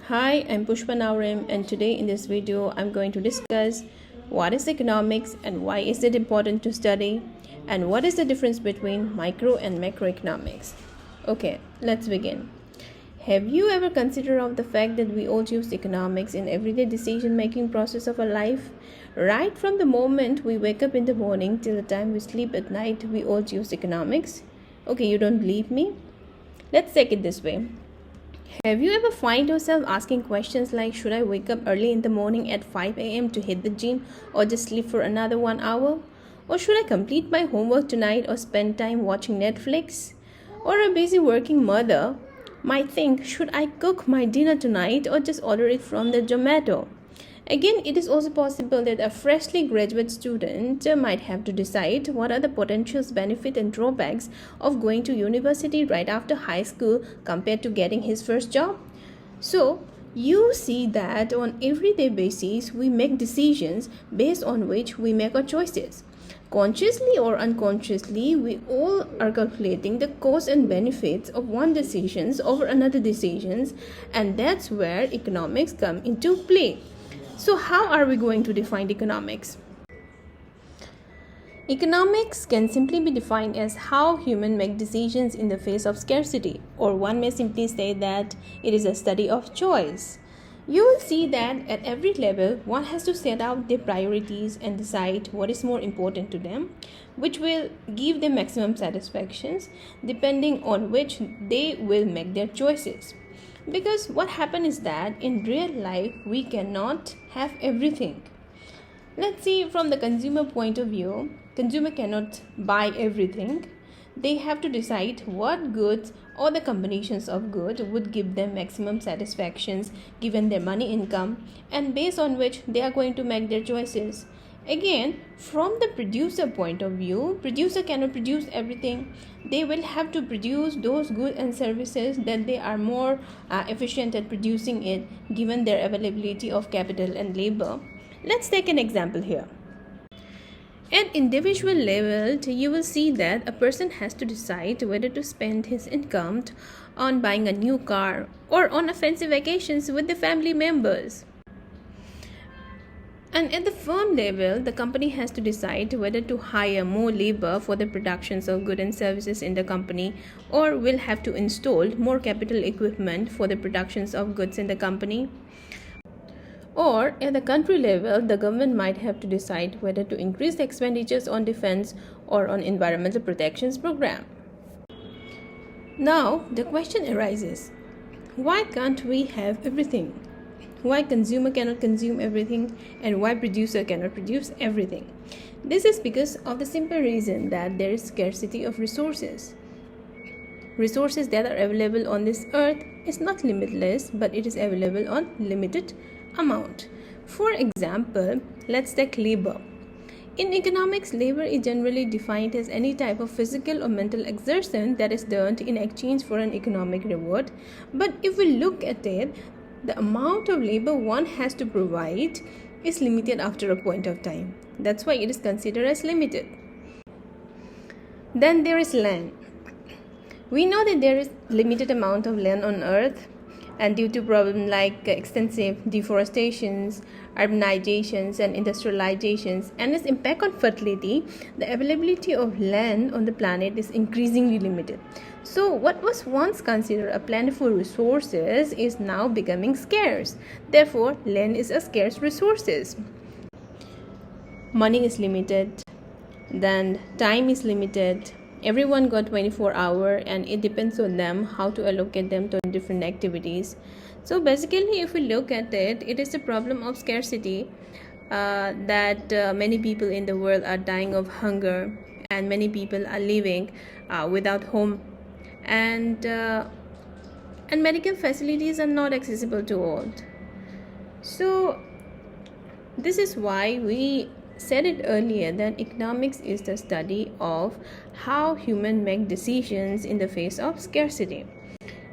Hi, I'm Pushpa Naurim, and today in this video I'm going to discuss what is economics and why is it important to study, and what is the difference between micro and macroeconomics. Okay, let's begin. Have you ever considered of the fact that we all use economics in everyday decision making process of our life? Right from the moment we wake up in the morning till the time we sleep at night, we all use economics. Okay, you don't believe me? Let's take it this way. Have you ever find yourself asking questions like, should I wake up early in the morning at 5 a.m. to hit the gym or just sleep for another 1 hour? Or should I complete my homework tonight or spend time watching Netflix? Or a busy working mother might think, should I cook my dinner tonight or just order it from the Zomato? Again, it is also possible that a freshly graduate student might have to decide what are the potential benefits and drawbacks of going to university right after high school compared to getting his first job. So, you see that on everyday basis we make decisions based on which we make our choices. Consciously or unconsciously, we all are calculating the costs and benefits of one decisions over another decisions, and that's where economics come into play. So, how are we going to define economics? Economics can simply be defined as how humans make decisions in the face of scarcity, or one may simply say that it is a study of choice. You will see that at every level, one has to set out their priorities and decide what is more important to them, which will give them maximum satisfactions, depending on which they will make their choices. Because what happens is that in real life we cannot have everything. Let's see, from the consumer point of view, consumer cannot buy everything. They have to decide what goods or the combinations of goods would give them maximum satisfactions given their money income, and based on which they are going to make their choices. Again, from the producer point of view, producer cannot produce everything. They will have to produce those goods and services that they are more efficient at producing it given their availability of capital and labor. Let's take an example here. At individual level, you will see that a person has to decide whether to spend his income on buying a new car or on a fancy vacations with the family members. And at the firm level, the company has to decide whether to hire more labor for the productions of goods and services in the company, or will have to install more capital equipment for the productions of goods in the company. Or at the country level, the government might have to decide whether to increase the expenditures on defense or on environmental protections program. Now, the question arises, why can't we have everything? Why consumer cannot consume everything, and why producer cannot produce everything? This is because of the simple reason that there is scarcity of resources. Resources that are available on this earth is not limitless, but it is available on limited amount. For example, let's take labor. In economics, labor is generally defined as any type of physical or mental exertion that is done in exchange for an economic reward. But if we look at it, the amount of labor one has to provide is limited after a point of time. That's why it is considered as limited. Then there is land. We know that there is limited amount of land on earth, and due to problems like extensive deforestations, urbanizations and industrializations and its impact on fertility, the availability of land on the planet is increasingly limited. So what was once considered a plentiful resources is now becoming scarce. Therefore, land is a scarce resources. Money is limited, then time is limited. Everyone got 24 hours, and it depends on them how to allocate them to different activities. So basically, if we look at it, it is a problem of scarcity, that many people in the world are dying of hunger, and many people are living without home, and medical facilities are not accessible to all. So this is why we said it earlier that economics is the study of how humans make decisions in the face of scarcity.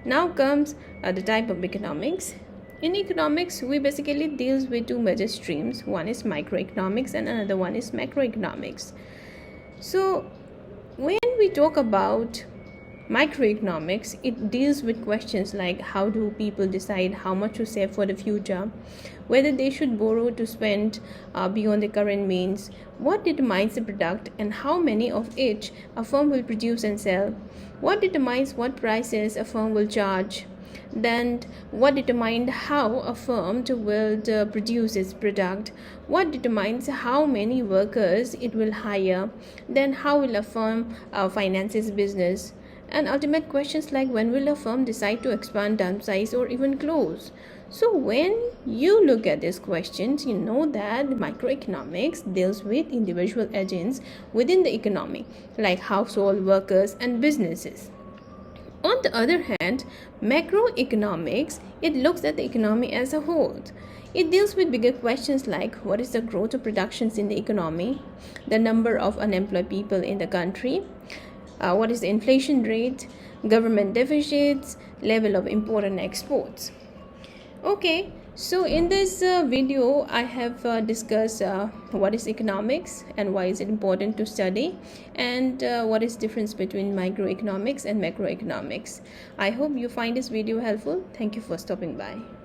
Now comes the type of economics. In economics, we basically deals with two major streams. One is microeconomics and another one is macroeconomics. So when we talk about Microeconomics, it deals with questions like how do people decide how much to save for the future, whether they should borrow to spend beyond their current means, what determines the product and how many of each a firm will produce and sell, what determines what prices a firm will charge, then what determines how a firm will produce its product, what determines how many workers it will hire, then how will a firm finance its business, and ultimate questions like when will a firm decide to expand, downsize, or even close. So when you look at these questions, you know that microeconomics deals with individual agents within the economy, like household workers and businesses. On the other hand, macroeconomics, it looks at the economy as a whole. It deals with bigger questions like what is the growth of productions in the economy, the number of unemployed people in the country, what is the inflation rate, government deficits, level of import and exports. Okay, so in this video, I have discussed what is economics and why is it important to study, and what is difference between microeconomics and macroeconomics. I hope you find this video helpful. Thank you for stopping by.